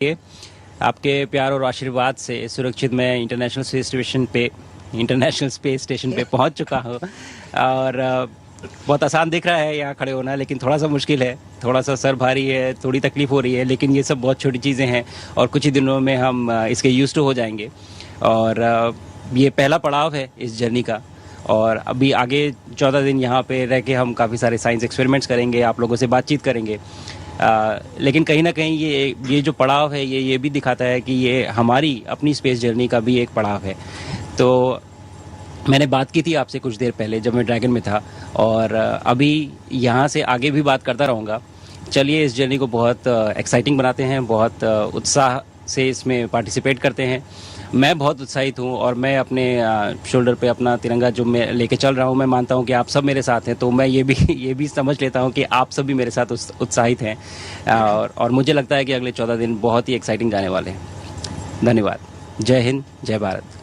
के आपके प्यार और आशीर्वाद से सुरक्षित मैं इंटरनेशनल स्पेस स्टेशन पे पहुंच चुका हूं। और बहुत आसान दिख रहा है यहाँ खड़े होना, लेकिन थोड़ा सा मुश्किल है, थोड़ा सा सर भारी है, थोड़ी तकलीफ हो रही है, लेकिन ये सब बहुत छोटी चीज़ें हैं और कुछ ही दिनों में हम इसके यूज्ड टू हो जाएंगे। और ये पहला पड़ाव है इस जर्नी का, और अभी आगे 14 दिन यहाँ पे रह के हम काफ़ी सारे साइंस एक्सपेरिमेंट्स करेंगे, आप लोगों से बातचीत करेंगे। लेकिन कहीं ना कहीं ये जो पड़ाव है ये भी दिखाता है कि ये हमारी अपनी स्पेस जर्नी का भी एक पड़ाव है। तो मैंने बात की थी आपसे कुछ देर पहले जब मैं ड्रैगन में था, और अभी यहाँ से आगे भी बात करता रहूँगा। चलिए इस जर्नी को बहुत एक्साइटिंग बनाते हैं, बहुत उत्साह से इसमें पार्टिसिपेट करते हैं। मैं बहुत उत्साहित हूँ और मैं अपने शोल्डर पे अपना तिरंगा जो मैं लेके चल रहा हूँ, मैं मानता हूँ कि आप सब मेरे साथ हैं, तो मैं ये भी समझ लेता हूँ कि आप सब भी मेरे साथ उत्साहित हैं। और मुझे लगता है कि अगले 14 दिन बहुत ही एक्साइटिंग जाने वाले हैं। धन्यवाद। जय हिंद, जय भारत।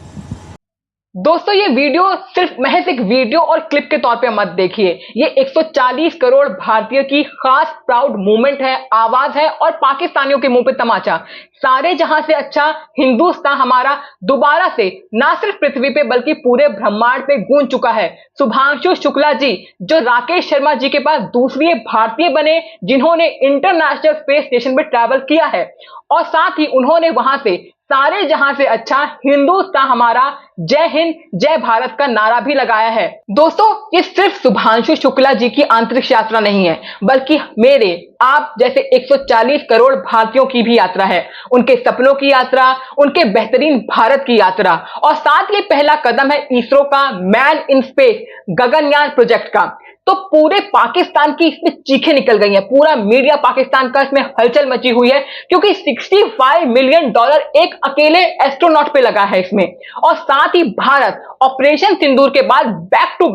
दोस्तों, ये वीडियो सिर्फ महज एक वीडियो और क्लिप के तौर पे मत देखिए। ये 140 करोड़ भारतीय की खास प्राउड मूवमेंट है, आवाज है और पाकिस्तानियों के मुंह पे तमाचा। सारे जहां से अच्छा हिंदुस्तान हमारा दोबारा से ना सिर्फ पृथ्वी पे बल्कि पूरे ब्रह्मांड पे गूंज चुका है। शुभांशु शुक्ला जी, जो राकेश शर्मा जी के पास दूसरी भारतीय बने जिन्होंने इंटरनेशनल स्पेस स्टेशन पे ट्रैवल किया है, और साथ ही उन्होंने वहां से सारे जहां से अच्छा हिंदुस्तान हमारा, जय हिंद जय भारत का नारा भी लगाया है। दोस्तों, ये सिर्फ शुभांशु शुक्ला जी की अंतरिक्ष यात्रा नहीं है, बल्कि मेरे आप जैसे 140 करोड़ भारतीयों की भी यात्रा है। उनके सपनों की यात्रा, उनके बेहतरीन भारत की यात्रा, और साथ ही पहला कदम है इसरो का man in space Gaganyaan project का। तो पूरे पाकिस्तान की इसमें चीखें निकल गई हैं, पूरा मीडिया पाकिस्तान का इसमें हलचल मची हुई है, क्योंकि $65 मिलियन एक अकेले एस्ट्रोनॉट पे लगा है इसमें। और साथ ही भारत ऑपरेशन सिंदूर के बाद back to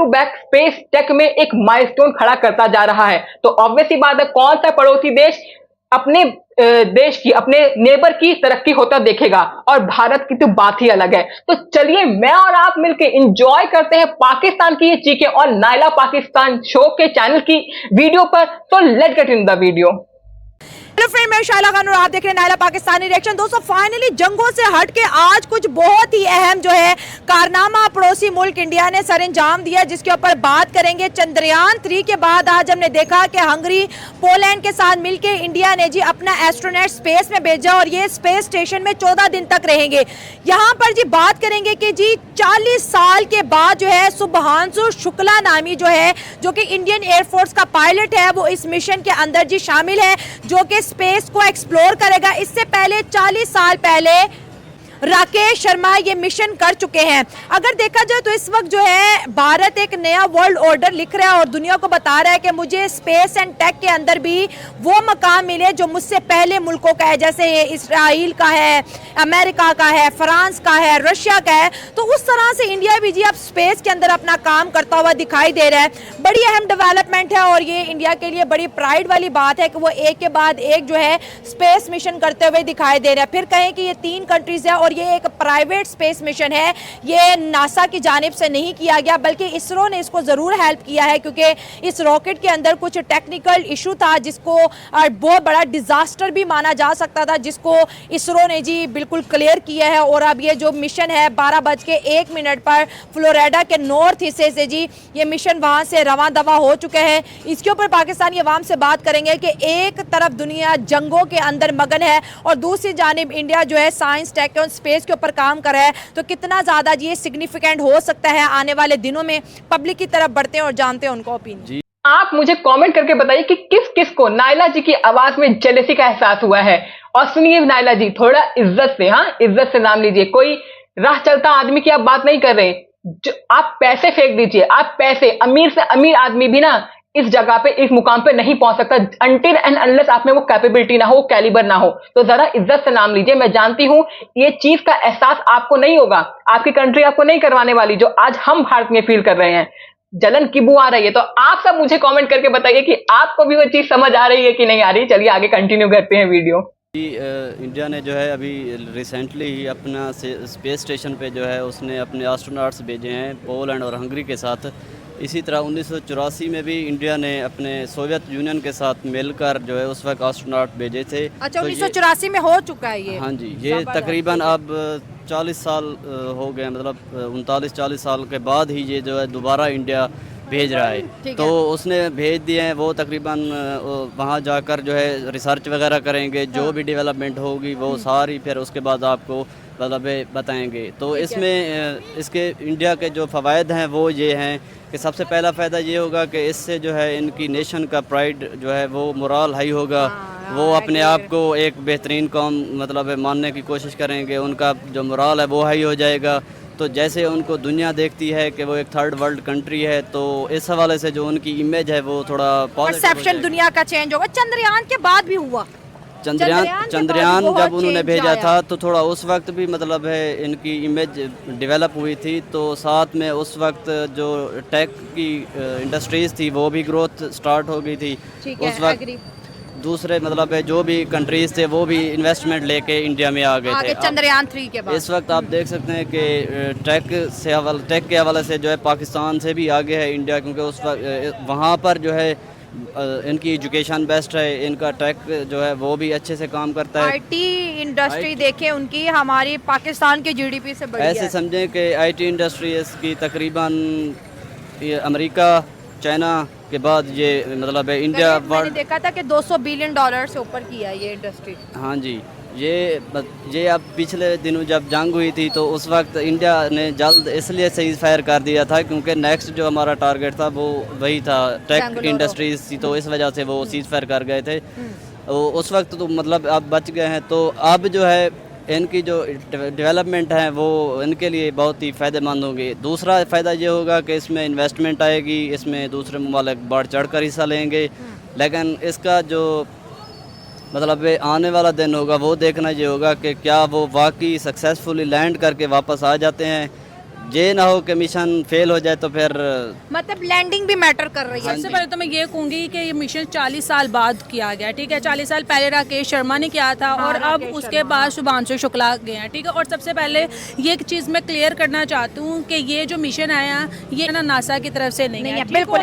back space tech में एक माइलस्टोन खड़ा करता जा रहा है। तो ऑब्वियस ही बात है, कौन सा पड़ोसी देश अपने देश की, अपने नेबर की तरक्की होता देखेगा, और भारत की तो बात ही अलग है। तो चलिए मैं और आप मिलके एंजॉय करते हैं पाकिस्तान की ये चीखें और नायला पाकिस्तान शो के चैनल की वीडियो पर। तो let's get in the video. Hello friend, मैं शाइला खान और आप देख रहे हैं नायला पाकिस्तानी रिएक्शन। दोस्तों, फाइनली जंगों से हटके आज कुछ बहुत ही अहम जो है कारनामा पड़ोसी मुल्क इंडिया ने सर अंजाम दिया, जिसके ऊपर बात करेंगे। चंद्रयान 3 के बाद आज हमने देखा कि हंगरी पोलैंड के साथ मिलके इंडिया ने जी अपना एस्ट्रोनॉट स्पेस में भेजा, और ये स्पेस स्टेशन में 14 दिन तक रहेंगे। यहाँ पर जी बात करेंगे कि जी 40 साल के बाद जो है शुभांशु शुक्ला नामी जो है, जो कि इंडियन एयरफोर्स का पायलट है, वो इस मिशन के अंदर जी शामिल है, जो कि स्पेस को एक्सप्लोर करेगा। इससे पहले 40 साल पहले राकेश शर्मा ये मिशन कर चुके हैं। अगर देखा जाए तो इस वक्त जो है भारत एक नया वर्ल्ड ऑर्डर लिख रहा है और दुनिया को बता रहा है कि मुझे स्पेस एंड टेक के अंदर भी वो मकाम मिले जो मुझसे पहले मुल्कों का है, जैसे इसराइल का है, अमेरिका का है, फ्रांस का है, रशिया का है। तो उस तरह से इंडिया भी जी अब स्पेस के अंदर अपना काम करता हुआ दिखाई दे रहा है। बड़ी अहम डेवलपमेंट है और ये इंडिया के लिए बड़ी प्राइड वाली बात है कि वो एक के बाद एक जो है स्पेस मिशन करते हुए दिखाई दे रहा है। फिर कहें कि ये 3 कंट्रीज है और ये एक प्राइवेट स्पेस मिशन है, ये नासा की जानिब से नहीं किया गया, बल्कि इसरो ने इसको जरूर हेल्प किया है, क्योंकि इस रॉकेट के अंदर कुछ टेक्निकल इशू था जिसको बहुत बड़ा डिजास्टर भी माना जा सकता था, जिसको इसरो ने जी बिल्कुल क्लियर किया है। और अब ये जो मिशन है 12:01 पर फ्लोरिडा के नॉर्थ हिस्से से जी ये मिशन वहां से रवां दवा हो चुके हैं। इसके ऊपर पाकिस्तानी अवाम से बात करेंगे कि एक तरफ दुनिया जंगों के अंदर मगन है और दूसरी जानिब इंडिया जो है साइंस टेक और स्पेस के ऊपर काम कर रहा है, तो कितना ज्यादा ये सिग्निफिकेंट हो सकता है आने वाले दिनों में। पब्लिक की तरफ बढ़ते हैं और जानते हैं उनको ओपिनियन। आप मुझे कमेंट करके बताइए कि किस किस को नायला जी की आवाज में जेलसी का एहसास हुआ है। और सुनिए नायला जी, थोड़ा इज्जत से, हाँ इज्जत से नाम लीजिए, कोई राह चलता आदमी की आप बात नहीं कर रहे। आप पैसे फेंक दीजिए, आप पैसे, अमीर से अमीर आदमी भी ना इस जगह पे, इस मुकाम पे नहीं पहुंच सकता अनटिल एंड अनलेस आप में वो कैपेबिलिटी ना हो, कैलिबर ना हो। तो जरा इज्जत से नाम लीजिए। मैं जानती हूं ये चीज का एहसास आपको नहीं होगा, आपकी कंट्री आपको नहीं करवाने वाली, जो आज हम भारत में फील कर रहे हैं। जलन की बू आ रही है, तो आप सब मुझे कमेंट करके बताइए कि आपको भी वो चीज समझ आ रही है कि नहीं आ रही। चलिए आगे कंटिन्यू करते हैं वीडियो। इंडिया ने जो है अभी रिसेंटली ही अपना स्पेस स्टेशन पे जो है उसने अपने एस्ट्रोनॉट्स भेजे हैं पोलैंड और हंगरी के साथ। इसी तरह 1984 में भी इंडिया ने अपने सोवियत यूनियन के साथ मिलकर जो है उस वक्त एस्ट्रोनॉट भेजे थे। अच्छा, तो 1984 में हो चुका है ये। हाँ जी, ये तकरीबन अब 40 साल हो गए, मतलब 39-40 साल के बाद ही ये जो है दोबारा इंडिया भेज रहा है। तो उसने भेज दिए हैं, वो तकरीबन वहाँ जाकर जो है रिसर्च वगैरह करेंगे, जो भी डेवलपमेंट होगी वो सारी फिर उसके बाद आपको मतलब बताएंगे। तो इसमें इसके इंडिया के जो फ़वाइद हैं वो ये हैं कि सबसे पहला फ़ायदा ये होगा कि इससे जो है इनकी नेशन का प्राइड जो है वो मोरल हाई होगा। वो अपने आप को एक बेहतरीन कौम मतलब मानने की कोशिश करेंगे, उनका जो मोरल है वो हाई हो जाएगा। तो जैसे उनको दुनिया देखती है कि वो एक थर्ड वर्ल्ड कंट्री है, तो इस हवाले से जो उनकी इमेज है वो थोड़ा परसेप्शन दुनिया का चेंज होगा। चंद्रयान के बाद भी हुआ, चंद्रयान जब उन्होंने भेजा था तो थोड़ा उस वक्त भी मतलब है इनकी इमेज डेवलप हुई थी। तो साथ में उस वक्त जो टेक की इंडस्ट्रीज़ थी वो भी ग्रोथ स्टार्ट हो गई थी उस वक्त। दूसरे मतलब है जो भी कंट्रीज थे वो भी इन्वेस्टमेंट लेके इंडिया में आ गए थे चंद्रयान 3 के बाद। इस वक्त आप देख सकते हैं कि टेक के हवाले से जो है पाकिस्तान से भी आगे है इंडिया, क्योंकि उस वक्त वहाँ पर जो है इनकी एजुकेशन बेस्ट है, इनका टेक जो है वो भी अच्छे से काम करता है। आईटी इंडस्ट्री देखें उनकी हमारी पाकिस्तान के जीडीपी से बड़ी है। ऐसे समझें कि आईटी इंडस्ट्री इसकी तकरीबन अमेरिका चाइना के बाद ये मतलब है इंडिया मैंने देखा था कि $200 बिलियन से ऊपर की है ये इंडस्ट्री। हाँ जी, ये अब पिछले दिनों जब जंग हुई थी तो उस वक्त इंडिया ने जल्द इसलिए सीज फायर कर दिया था क्योंकि नेक्स्ट जो हमारा टारगेट था वो वही था टेक इंडस्ट्रीज थी, तो इस वजह से वो सीज फायर कर गए थे। उस वक्त तो मतलब अब बच गए हैं। तो अब जो है इनकी जो डेवलपमेंट है वो इनके लिए बहुत ही फ़ायदेमंद होंगे। दूसरा फ़ायदा ये होगा कि इसमें इन्वेस्टमेंट आएगी, इसमें दूसरे ममालिक बढ़ चढ़ कर हिस्सा लेंगे। लेकिन इसका जो मतलब आने वाला दिन होगा वो देखना ये होगा कि क्या वो वाकई सक्सेसफुली लैंड करके वापस आ जाते हैं। ये ना हो कि मिशन फेल हो जाए तो फिर मतलब लैंडिंग भी मैटर कर रही है। सबसे पहले तो मैं ये कहूँगी कि ये मिशन 40 साल बाद किया गया, ठीक है। 40 साल पहले राकेश शर्मा ने किया था और अब उसके बाद शुभांशु शुक्ला गए हैं, ठीक है। और सबसे पहले ये एक चीज़ मैं क्लियर करना चाहती हूँ कि ये जो मिशन आया ये ना नासा की तरफ से नहीं है, बिल्कुल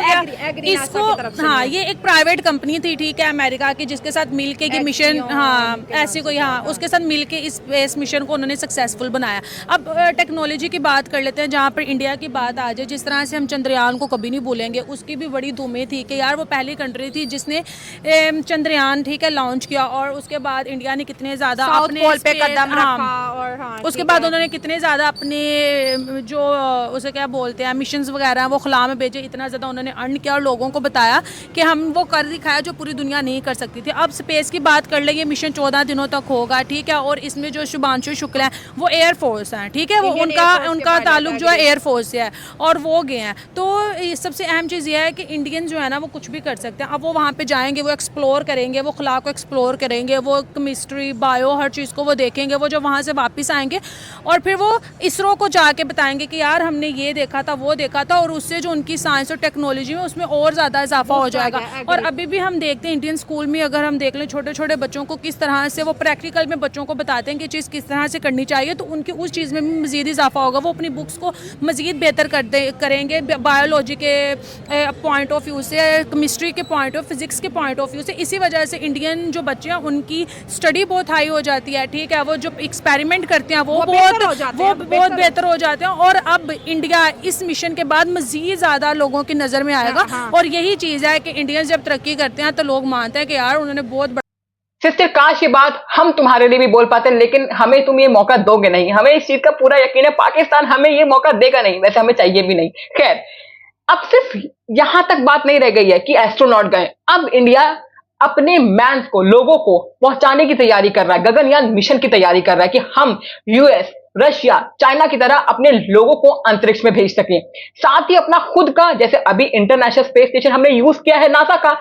इसको हाँ ये एक प्राइवेट कंपनी थी, ठीक है, अमेरिका की, जिसके साथ मिल के ये मिशन हाँ ऐसी कोई हाँ उसके साथ मिल के इस मिशन को उन्होंने सक्सेसफुल बनाया। अब टेक्नोलॉजी की बात कर लेते हैं, जहाँ पर इंडिया की बात आ जाए। जिस तरह से हम चंद्रयान को कभी नहीं भूलेंगे, उसकी भी बड़ी धूमें थी कि यार वो पहली कंट्री थी जिसने चंद्रयान ठीक है लॉन्च किया, और उसके बाद इंडिया ने कितने ज़्यादा अपने पे कदम रखा और उसके बाद उन्होंने कितने ज़्यादा अपने जो उसे क्या बोलते हैं मिशंस वगैरह वो खुला में भेजे, इतना ज़्यादा उन्होंने अर्न किया और लोगों को बताया कि हम वो कर दिखाया जो पूरी दुनिया नहीं कर सकती थी। अब स्पेस की बात कर ले, ये मिशन 14 दिनों तक होगा, ठीक है। और इसमें जो शुभांशु शुक्ला है वो एयरफोर्स हैं, ठीक है, वो उनका ताल्लुक जो है एयरफोर्स से है और वो गए हैं। तो सबसे अहम चीज़ ये है कि इंडियन जो है ना वो कुछ भी कर सकते हैं। अब वो वहाँ पे जाएंगे, वो एक्सप्लोर करेंगे, वो खुला को एक्सप्लोर करेंगे, वो केमिस्ट्री बायो हर चीज़ को वो देखेंगे। वो जो वहाँ से वापस आएंगे और फिर वो इसरो को जाके बताएंगे कि यार हमने ये देखा था वो देखा था, और उससे जो उनकी साइंस और टेक्नोलॉजी में उसमें और ज़्यादा इजाफा हो जाएगा। और अभी भी हम देखते हैं इंडियन स्कूल में अगर हम देख लें छोटे छोटे बच्चों को किस तरह से वो प्रैक्टिकल में बच्चों को बताते हैं कि चीज़ किस तरह से करनी चाहिए, तो उनकी उस चीज़ में भी मज़ीद इजाफा होगा। वो अपनी बुक्स को मज़ीद बेहतर करेंगे बायोलॉजी के पॉइंट ऑफ व्यू से, केमिस्ट्री के पॉइंट ऑफ, फिजिक्स के पॉइंट ऑफ व्यू से। इसी वजह से इंडियन जो बच्चे हैं उनकी स्टडी बहुत हाई हो जाती है, ठीक है। वो जो एक्सपेरिमेंट करते हैं वो बहुत बेहतर हो जाते हैं। और अब इंडिया इस मिशन के बाद मज़ीद ज़्यादा लोगों की नज़र में आएगा। और यही चीज़ है कि इंडियंस जब तरक्की करते हैं तो लोग मानते हैं कि यार उन्होंने बहुत सिस्टर काश ये बात हम तुम्हारे लिए भी बोल पाते, लेकिन हमें तुम ये मौका दोगे नहीं। हमें इस चीज का पूरा यकीन है, पाकिस्तान हमें ये मौका देगा नहीं, वैसे हमें चाहिए भी नहीं। खैर, अब सिर्फ यहां तक बात नहीं रह गई है कि एस्ट्रोनॉट गए। अब इंडिया अपने मैन्स को, लोगों को पहुंचाने की तैयारी कर रहा है, गगनयान मिशन की तैयारी कर रहा है कि हम यूएस, रशिया, चाइना की तरह अपने लोगों को अंतरिक्ष में भेज सकें। साथ ही अपना खुद का, जैसे अभी इंटरनेशनल स्पेस स्टेशन हमने यूज किया है नासा का,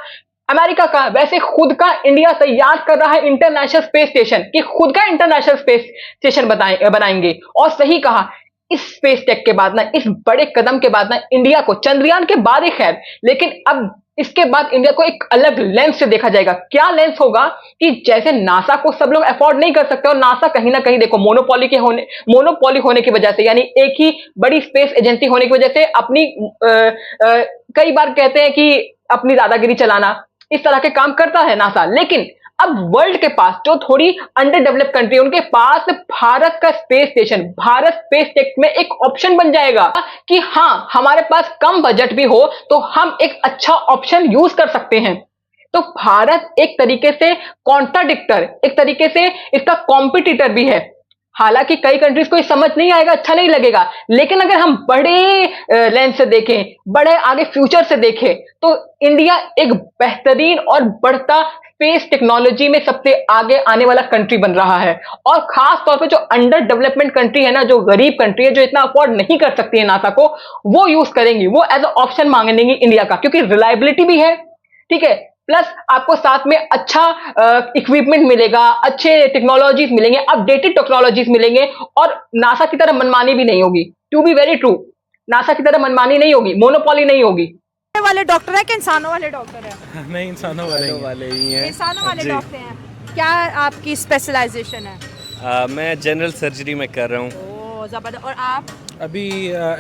अमेरिका का, वैसे खुद का इंडिया तैयार कर रहा है इंटरनेशनल स्पेस स्टेशन कि खुद का इंटरनेशनल स्पेस स्टेशन बनाएंगे। और सही कहा, इस स्पेस टेक के बाद ना, इस बड़े कदम के बाद ना, इंडिया को चंद्रयान के बाद ही खैर, लेकिन अब इसके बाद इंडिया को एक अलग लेंस से देखा जाएगा। क्या लेंस होगा कि जैसे नासा को सब लोग अफोर्ड नहीं कर सकते, और नासा कहीं ना कहीं देखो मोनोपोली होने की वजह से, यानी एक ही बड़ी स्पेस एजेंसी होने की वजह से अपनी कई बार कहते हैं कि अपनी दादागिरी चलाना, इस तरह के काम करता है नासा। लेकिन अब वर्ल्ड के पास जो थोड़ी अंडर डेवलप्ड कंट्री है, उनके पास भारत का space station, Bharat space tech में एक ऑप्शन बन जाएगा कि हां, हमारे पास कम बजट भी हो तो हम एक अच्छा ऑप्शन यूज कर सकते हैं। तो भारत एक तरीके से कॉन्ट्राडिक्टर, एक तरीके से इसका कॉम्पिटिटर भी है। हालांकि कई कंट्रीज को ये समझ नहीं आएगा, अच्छा नहीं लगेगा, लेकिन अगर हम बड़े लेंस से देखें, बड़े आगे फ्यूचर से देखें, तो इंडिया एक बेहतरीन और बढ़ता स्पेस टेक्नोलॉजी में सबसे आगे आने वाला कंट्री बन रहा है। और खास तौर पे जो अंडर डेवलपमेंट कंट्री है ना, जो गरीब कंट्री है, जो इतना अफोर्ड नहीं कर सकती है नासा को, वो यूज करेंगी, वो एज अ ऑप्शन मांगेंगी इंडिया का, क्योंकि रिलायबिलिटी भी है, ठीक है, प्लस आपको साथ में अच्छा इक्विपमेंट मिलेगा, अच्छे टेक्नोलॉजीज मिलेंगे, अपडेटेड टेक्नोलॉजीज मिलेंगे, और नासा की तरह मनमानी भी नहीं होगी। To be very true, NASA की तरह मनमानी नहीं होगी, मोनोपोली नहीं होगी। वाले डॉक्टर है कि इंसानों वाले डॉक्टर है? नहीं, इंसानों वाले ही हैं। इंसानों वाले डॉक्टर हैं। क्या आपकी स्पेशलाइजेशन है? मैं जनरल सर्जरी में कर रहा हूँ। ओह जबरदस्त। और आप? अभी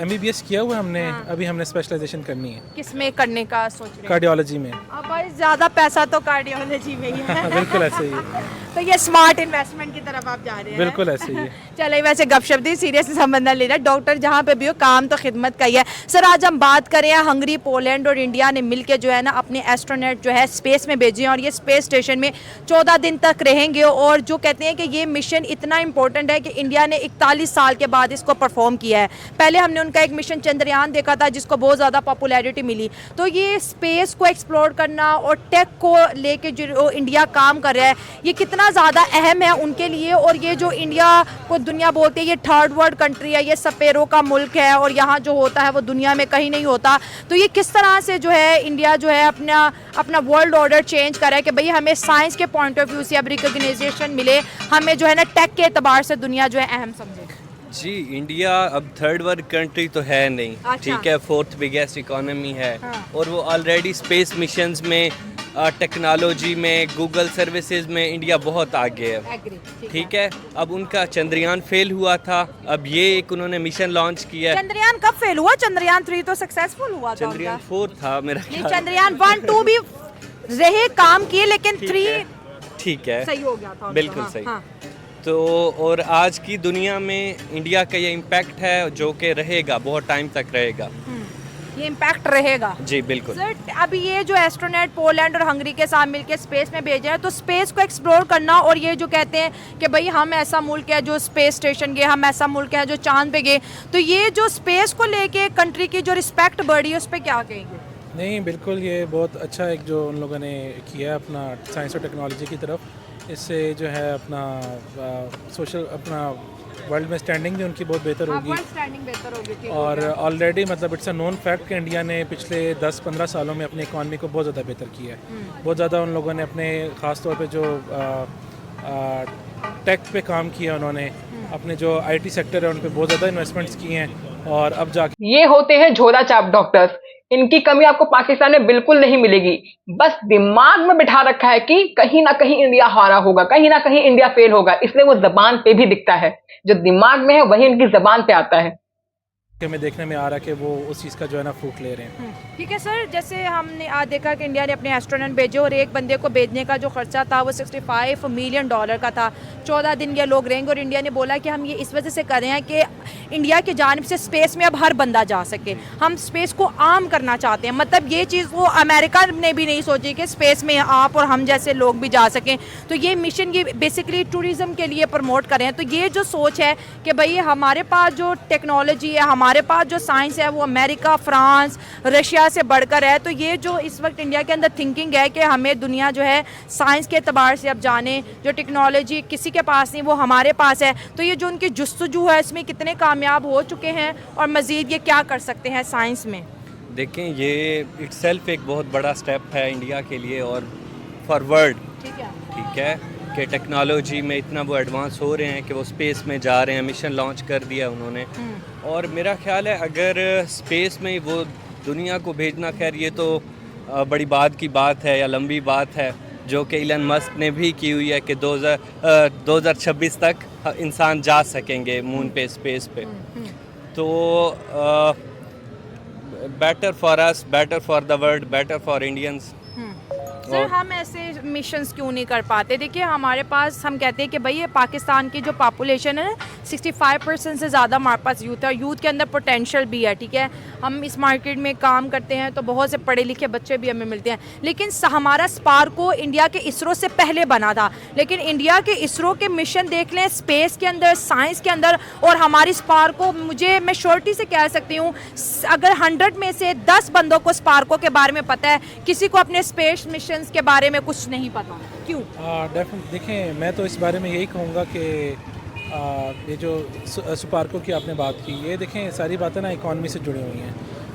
MBBS किया हुआ है हमने। अभी हमने स्पेशलाइजेशन करनी है। किस में करने का सोच रहे हैं? कार्डियोलॉजी में। अब भाई ज्यादा पैसा तो कार्डियोलॉजी में ही है। बिल्कुल ऐसे ही है। तो ये स्मार्ट इन्वेस्टमेंट की तरफ आप जा रहे हैं। बिल्कुल ऐसे ही है। चलिए, वैसे गपशप दी, सीरियस संबंध लेना, डॉक्टर जहाँ पे भी हो, काम तो खिदमत का ही है। सर, आज हम बात करें हंगरी, पोलैंड और इंडिया ने मिलकर जो है ना अपने एस्ट्रोनॉट जो है स्पेस में भेजे हैं, और ये स्पेस स्टेशन में 14 दिन तक रहेंगे। और जो कहते हैं कि ये मिशन इतना इंपॉर्टेंट है कि इंडिया ने 41 साल के बाद इसको परफॉर्म किया है। पहले हमने उनका एक मिशन चंद्रयान देखा था, जिसको बहुत ज़्यादा पॉपुलैरिटी मिली। तो ये स्पेस को एक्सप्लोर करना और टेक को लेके जो इंडिया काम कर रहा है, ये कितना ज़्यादा अहम है उनके लिए। और ये जो इंडिया को दुनिया बोलती है ये थर्ड वर्ल्ड कंट्री है, ये सपेरों का मुल्क है, और यहाँ जो होता है वो दुनिया में कहीं नहीं होता। तो ये किस तरह से जो है इंडिया जो है अपना वर्ल्ड ऑर्डर चेंज कर रहा है कि भाई हमें साइंस के पॉइंट ऑफ व्यू से अब रिकॉग्नाइजेशन मिले, हमें जो है ना टेक के एतबार से दुनिया जो है अहम समझे। जी, इंडिया अब थर्ड वर्ल्ड कंट्री तो है नहीं, अच्छा। ठीक है, फोर्थ बिगेस्ट इकोनॉमी है। हाँ। और वो ऑलरेडी स्पेस मिशंस में, टेक्नोलॉजी में, गूगल सर्विसेज में इंडिया बहुत आगे है, ठीक है। अब उनका चंद्रयान फेल हुआ था, अब ये एक उन्होंने मिशन लॉन्च किया है। चंद्रयान कब फेल हुआ? चंद्रयान 3 तो सक्सेसफुल हुआ था। चंद्रयान 4 था मेरा नहीं, ख्याल। चंद्रयान 1, 2 भी रहे, काम किए, लेकिन 3 ठीक है, सही हो गया था। बिल्कुल हाँ, सही। हाँ। तो और आज की दुनिया में इंडिया का ये इम्पैक्ट है जो कि रहेगा, बहुत टाइम तक रहेगा। ये इम्पैक्ट रहेगा। जी बिल्कुल। सर, अभी ये जो एस्ट्रोनॉट पोलैंड और हंगरी के साथ मिलकर स्पेस में भेजे हैं, तो स्पेस को एक्सप्लोर करना, और ये जो कहते हैं कि भाई हम ऐसा मुल्क है जो स्पेस स्टेशन गए, हम ऐसा मुल्क है जो चांद पे गए, तो ये जो स्पेस को लेके कंट्री की जो रिस्पेक्ट बढ़ी है, उस पर क्या कहेंगे? नहीं, बिल्कुल ये बहुत अच्छा एक जो उन लोगों ने किया है अपना साइंस और टेक्नोलॉजी की तरफ। इससे जो है अपना सोशल, अपना वर्ल्ड में स्टैंडिंग भी उनकी बहुत बेहतर होगी। स्टैंडिंग बेहतर होगी, ठीक और हो गया। ऑलरेडी मतलब इट्स अ नोन फैक्ट कि इंडिया ने पिछले 10-15 सालों में अपनी इकॉनमी को बहुत ज़्यादा बेहतर किया है। बहुत ज़्यादा उन लोगों ने अपने ख़ास तौर पे जो टेक पे काम किया, उन्होंने अपने जो IT सेक्टर है उन पे बहुत ज़्यादा इन्वेस्टमेंट्स किए हैं। और अब जाके ये होते हैं झोला छाप डॉक्टर्स। इनकी कमी आपको पाकिस्तान में बिल्कुल नहीं मिलेगी। बस दिमाग में बिठा रखा है कि कहीं ना कहीं इंडिया हारा होगा, कहीं ना कहीं इंडिया फेल होगा, इसलिए वो जबान पे भी दिखता है। जो दिमाग में है वही इनकी जबान पे आता है। हमें देखने में आ रहा है कि वो उस चीज़ का जो है ना फ्रूट ले रहे हैं। ठीक है सर, जैसे हमने आज देखा कि इंडिया ने अपने एस्ट्रोनॉट भेजे, और एक बंदे को भेजने का जो खर्चा था वो $65 मिलियन का था। 14 दिन ये लोग रहेंगे, और इंडिया ने बोला कि हम ये इस वजह से कर रहे हैं कि इंडिया की जानिब से स्पेस में अब हर बंदा जा सके। हम स्पेस को आम करना चाहते हैं, मतलब ये चीज़ वो अमेरिका ने भी नहीं सोची कि स्पेस में आप और हम जैसे लोग भी जा सकें। तो ये मिशन ये बेसिकली टूरिज़्म के लिए प्रमोट कर रहे हैं। तो ये जो सोच है कि भाई हमारे पास जो टेक्नोलॉजी है, हमारे पास जो साइंस है, वो अमेरिका, फ्रांस, रशिया से बढ़कर है। तो ये जो इस वक्त इंडिया के अंदर थिंकिंग है कि हमें दुनिया जो है साइंस के एतबार से अब जाने, जो टेक्नोलॉजी किसी के पास नहीं वो हमारे पास है। तो ये जो उनकी जुस्तजू है, इसमें कितने कामयाब हो चुके हैं, और मज़ीद ये क्या कर सकते हैं साइंस में? देखें, ये इट्सेल्फ एक बहुत बड़ा स्टेप है इंडिया के लिए और फॉरवर्ड, ठीक है, कि टेक्नोलॉजी में इतना वो एडवांस हो रहे हैं कि वो स्पेस में जा रहे हैं, मिशन लॉन्च कर दिया उन्होंने। और मेरा ख्याल है अगर स्पेस में वो दुनिया को भेजना, खैर ये तो बड़ी बात की बात है या लंबी बात है, जो कि इलन मस्क ने भी की हुई है कि 2026 तक इंसान जा सकेंगे मून पे, स्पेस पे। तो better for us, better for the world, better for Indians. Sir हम ऐसे मिशंस क्यों नहीं कर पाते? देखिए हमारे पास, हम कहते हैं कि भाई ये पाकिस्तान की जो पॉपुलेशन है 65% से ज़्यादा हमारे पास यूथ है, यूथ के अंदर पोटेंशियल भी है, ठीक है। हम इस मार्केट में काम करते हैं तो बहुत से पढ़े लिखे बच्चे भी हमें मिलते हैं, लेकिन हमारा स्पार्को इंडिया के इसरो से पहले बना था, लेकिन इंडिया के इसरो के मिशन देख लें स्पेस के अंदर, साइंस के अंदर, और हमारी स्पार्को, मैं श्योरिटी से कह सकती हूँ अगर 100 में से 10 बंदों को स्पार्को के बारे में पता है, किसी को अपने स्पेस मिशन के बारे में कुछ नहीं पता। क्यों? देखें, मैं तो इस बारे में यही कहूँगा कि ये जो स्पार्को की आपने बात की, ये देखें सारी बातें ना इकॉनमी से जुड़ी हुई हैं।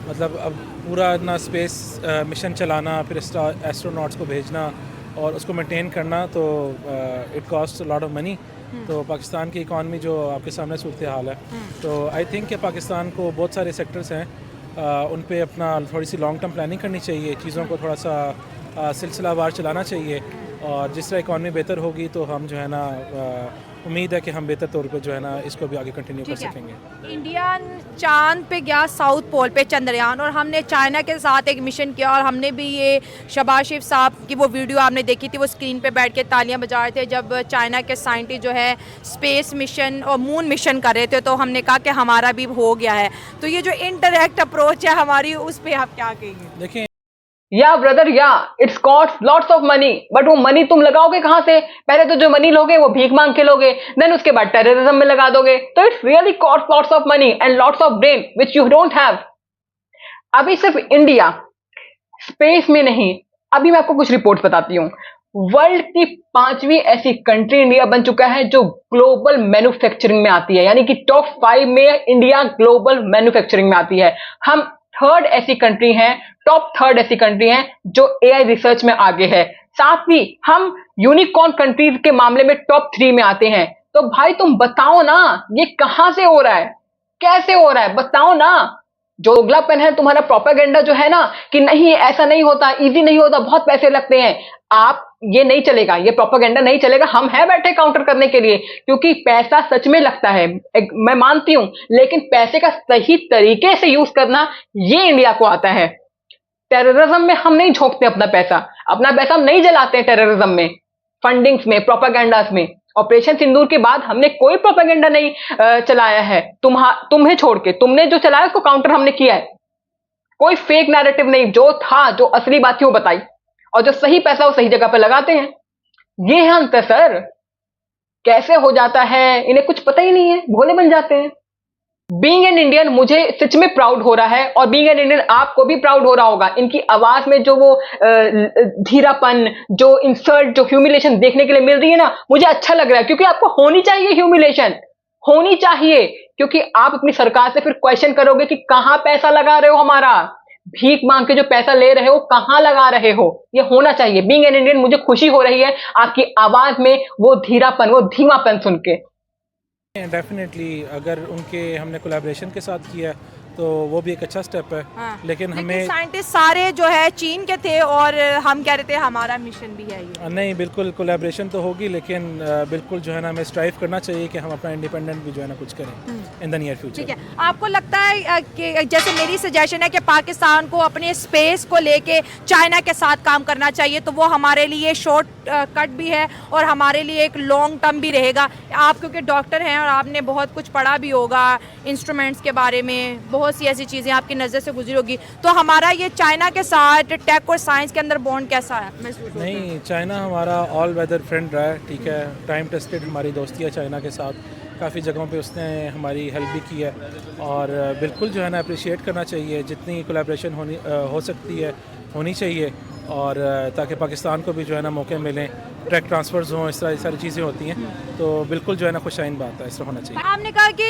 मतलब अब पूरा ना स्पेस मिशन चलाना, फिर एस्ट्रोनॉट्स को भेजना और उसको मेंटेन करना, तो it cost a lot of money. तो पाकिस्तान की इकॉनमी जो आपके सामने सूरत हाल है, तो आई थिंक कि पाकिस्तान को बहुत सारे सेक्टर्स हैं, उन पे अपना थोड़ी सी लॉन्ग टर्म प्लानिंग करनी चाहिए, चीज़ों को थोड़ा सा सिलसिलावार चलाना चाहिए, और जिस तरह इकॉनमी बेहतर होगी तो हम जो है ना उम्मीद है कि हम बेहतर तौर पे जो है ना इसको भी आगे कंटिन्यू कर सकेंगे। इंडिया चांद पे गया, साउथ पोल पे चंद्रयान, और हमने चाइना के साथ एक मिशन किया, और हमने भी ये शहबाज शरीफ साहब की वो वीडियो आपने देखी थी, वो स्क्रीन पे बैठ के तालियां बजा रहे थे जब चाइना के साइंटिस्ट जो है स्पेस मिशन और मून मिशन कर रहे थे, तो हमने कहा कि हमारा भी हो गया है। तो ये जो इंटरैक्ट अप्रोच है हमारी, उस पर आप क्या कहेंगे? देखिए, या ब्रदर, या it's cost lots of money, but वो मनी तुम लगाओगे कहां से? पहले तो जो मनी लोगे वो भीख मांग के लोगे, देन उसके बाद टेररिज्म में लगा दोगे, तो it's really cost lots of money and lots of brain which you don't have. अभी सिर्फ इंडिया स्पेस में नहीं, अभी मैं आपको कुछ रिपोर्ट्स बताती हूँ। वर्ल्ड की 5वीं ऐसी कंट्री इंडिया बन चुका है जो ग्लोबल मैन्युफैक्चरिंग में आती है, यानी कि टॉप 5 में इंडिया ग्लोबल मैन्युफैक्चरिंग में आती है। हम थर्ड ऐसी कंट्री हैं, टॉप 3rd ऐसी कंट्री हैं जो एआई रिसर्च में आगे है। साथ ही हम यूनिकॉर्न कंट्रीज के मामले में टॉप 3 में आते हैं। तो भाई तुम बताओ ना, ये कहां से हो रहा है, कैसे हो रहा है, बताओ ना। जो दोगलापन है तुम्हारा, प्रोपेगेंडा जो है ना कि नहीं ऐसा नहीं होता, इजी नहीं होता, बहुत पैसे लगते हैं, आप ये नहीं चलेगा, ये प्रोपेगेंडा नहीं चलेगा। हम हैं बैठे काउंटर करने के लिए, क्योंकि पैसा सच में लगता है, मैं मानती हूं, लेकिन पैसे का सही तरीके से यूज करना ये इंडिया को आता है। टेररिज्म में हम नहीं झोंकते अपना पैसा हम नहीं जलाते हैं टेररिज्म में, फंडिंग्स में, प्रोपेगेंडास में। ऑपरेशन सिंदूर के बाद हमने कोई प्रोपेगेंडा नहीं चलाया है, तुम्हें छोड़ के। तुमने जो चलाया उसको काउंटर हमने किया है। कोई फेक नैरेटिव नहीं, जो था, जो असली बात थी वो बताई, और जो सही पैसा वो सही जगह पे लगाते हैं। ये है अंतर सर। कैसे हो जाता है, इन्हें कुछ पता ही नहीं है, भोले बन जाते हैं। बीइंग एन इंडियन मुझे सच में प्राउड हो रहा है, और बीइंग एन इंडियन आपको भी प्राउड हो रहा होगा। इनकी आवाज में जो वो धीरापन, जो इंसल्ट, जो ह्यूमिलेशन देखने के लिए मिल रही है ना, मुझे अच्छा लग रहा है, क्योंकि आपको होनी चाहिए ह्यूमिलेशन, होनी चाहिए, क्योंकि आप अपनी सरकार से फिर क्वेश्चन करोगे कि कहां पैसा लगा रहे हो, हमारा भीख मांग के जो पैसा ले रहे हो कहां लगा रहे हो। ये होना चाहिए। बीइंग एन इंडियन मुझे खुशी हो रही है आपकी आवाज में वो धीरापन, वो धीमापन सुन के। डेफिनेटली अगर उनके हमने कोलैबोरेशन के साथ किया तो वो भी एक अच्छा स्टेप है। हाँ। लेकिन हमें साइंटिस्ट सारे जो है चीन के थे, और हम कह रहे थे हमारा मिशन भी है ये। नहीं, बिल्कुल कोलैबोरेशन तो होगी, लेकिन बिल्कुल जो है ना हमें स्ट्राइव करना चाहिए कि हम अपना इंडिपेंडेंट भी जो है ना कुछ करें इन द नियर फ्यूचर। ठीक है, आपको लगता है कि जैसे मेरी सजेशन है कि पाकिस्तान को अपने स्पेस को लेके चाइना के साथ काम करना चाहिए, तो वो हमारे लिए शॉर्ट कट भी है और हमारे लिए एक लॉन्ग टर्म भी रहेगा। आप क्योंकि डॉक्टर हैं और आपने बहुत कुछ पढ़ा भी होगा इंस्ट्रूमेंट्स के बारे में, बहुत सी ऐसी चीज़ें आपकी नज़र से गुजरी होगी, तो हमारा ये चाइना के साथ टेक और साइंस के अंदर बॉन्ड कैसा है? नहीं, चाइना हमारा ऑल वेदर फ्रेंड रहा है, ठीक है, टाइम टेस्टेड हमारी दोस्ती है चाइना के साथ, काफ़ी जगहों पे उसने हमारी हेल्प भी की है, और बिल्कुल जो है ना अप्रिशिएट करना चाहिए, जितनी कोलैबोरेशन हो सकती है होनी चाहिए, और ताकि पाकिस्तान को भी जो है ना मौके मिलें ट्रैक ट्रांसफर्स हों, इस तरह सारी चीज़ें होती हैं, तो बिल्कुल जो है ना खुशाइन बात है, इस तरह होना चाहिए। आपने कहा कि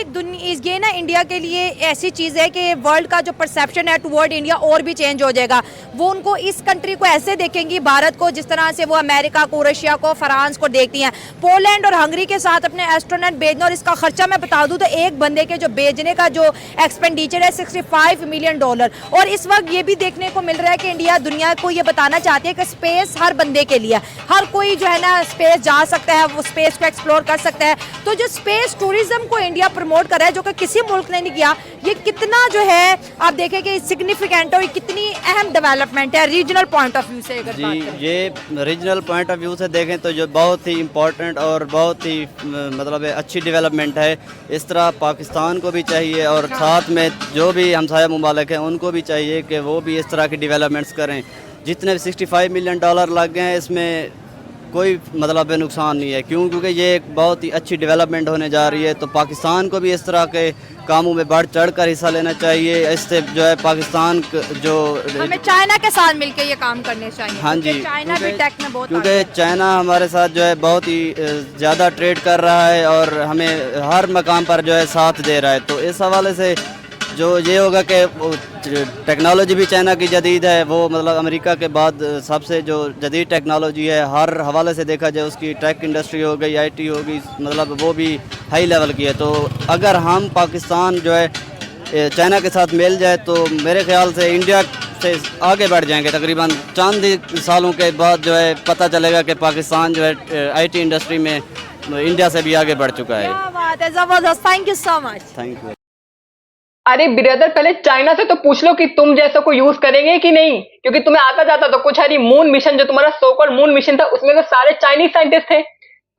ये ना इंडिया के लिए ऐसी चीज़ है कि वर्ल्ड का जो परसेप्शन है टुवर्ड इंडिया और भी चेंज हो जाएगा। वो उनको इस कंट्री को ऐसे देखेंगी, भारत को, जिस तरह से वो अमेरिका को, रशिया को, फ्रांस को देखती हैं। पोलैंड और हंगरी के साथ अपने एस्ट्रोनॉट भेजना, और इसका खर्चा मैं बता दूं तो एक बंदे के जो भेजने का जो एक्सपेंडिचर है $65 मिलियन। और इस वक्त ये भी देखने को मिल रहा है कि इंडिया दुनिया को ये बताना चाहती है कि स्पेस हर बंदे के लिए, हर कोई जो है ना स्पेस जा सकता है, वो स्पेस को एक्सप्लोर कर सकता है। तो जो स्पेस टूरिज्म को इंडिया प्रमोट कर रहा है, जो कि किसी मुल्क ने नहीं किया, ये कितना जो है आप देखें कि सिग्निफिकेंट और कितनी अहम डेवलपमेंट है रीजनल पॉइंट ऑफ व्यू से। अगर जी, ये रीजनल पॉइंट ऑफ व्यू से देखें तो जो बहुत ही इम्पोर्टेंट और बहुत ही मतलब अच्छी डेवलपमेंट है। इस तरह पाकिस्तान को भी चाहिए और साथ में जो भी हमसाया मुमालिक हैं उनको भी चाहिए कि वो भी इस तरह की डेवलपमेंट्स करें। जितने $65 मिलियन लग गए हैं, इसमें कोई मतलब नुकसान नहीं है, क्योंकि ये एक बहुत ही अच्छी डेवलपमेंट होने जा रही है। तो पाकिस्तान को भी इस तरह के कामों में बढ़ चढ़ कर हिस्सा लेना चाहिए। इससे जो है पाकिस्तान जो हमें चाइना के साथ मिलकर ये काम करने चाहिए। हाँ जी, चाइना भी टेक में बहुत क्योंकि चाइना हमारे साथ जो है बहुत ही ज़्यादा ट्रेड कर रहा है और हमें हर मकाम पर जो है साथ दे रहा है। तो इस हवाले से जो ये होगा कि टेक्नोलॉजी भी चाइना की जदीद है, वो मतलब अमेरिका के बाद सबसे जो जदीद टेक्नोलॉजी है हर हवाले से देखा जाए, उसकी टेक इंडस्ट्री हो गई, IT होगी, मतलब वो भी हाई लेवल की है। तो अगर हम पाकिस्तान जो है चाइना के साथ मिल जाए तो मेरे ख्याल से इंडिया से आगे बढ़ जाएंगे। तकरीबन चंद सालों के बाद जो है पता चलेगा कि पाकिस्तान जो है IT इंडस्ट्री में इंडिया से भी आगे बढ़ चुका है। क्या बात है, जबरदस्त। Thank you so much. Thank you. अरे ब्रदर, पहले चाइना से तो पूछ लो कि तुम जैसे को यूज करेंगे कि नहीं, क्योंकि तुम्हें आता जाता तो कुछ है। मून मिशन जो तुम्हारा सो कॉल्ड मून मिशन था, उसमें तो सारे चाइनीज साइंटिस्ट थे।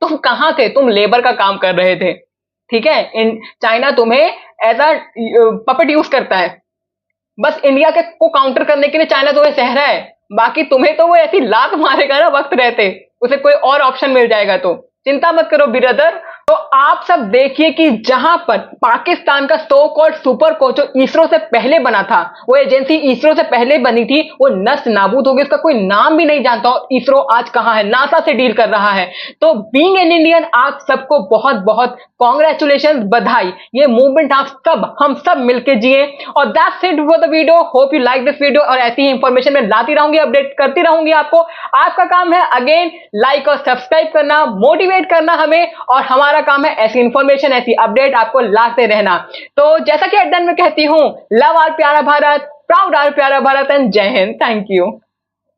तुम कहाँ थे? तुम लेबर का काम कर रहे थे, ठीक है। चाइना तुम्हें एज अ पपेट यूज करता है। बस इंडिया के को काउंटर करने के लिए चाइना तुम्हें सह रहा है, बाकी तुम्हें तो वो ऐसी लात मारेगा ना वक्त रहते, उसे कोई और ऑप्शन मिल जाएगा। तो चिंता मत करो ब्रदर। तो आप सब देखिए कि जहां पर पाकिस्तान का सो कॉल्ड सुपर कोच जो इसरो से पहले बना था, वो एजेंसी इसरो से पहले बनी थी, वो नष्ट नाबूद हो गई, उसका कोई नाम भी नहीं जानता। और इसरो आज कहां है? नासा से डील कर रहा है। तो बीइंग एन इंडियन, आप सबको बहुत बहुत कॉन्ग्रेचुलेशन, बधाई। ये मूवमेंट हम सब मिलकर जिए। और that's it for the video. Hope you like this video. और ऐसी ही इंफॉर्मेशन मैं लाती रहूंगी, अपडेट करती रहूंगी आपको। आपका काम है अगेन लाइक और सब्सक्राइब करना, मोटिवेट करना हमें, और हमारा काम है ऐसी इंफॉर्मेशन, ऐसी अपडेट आपको लाते रहना। तो जैसा कि एट द एंड में कहती हूं, लव आवर प्यारा भारत, प्राउड आवर प्यारा भारत, एंड जय हिंद। Thank you.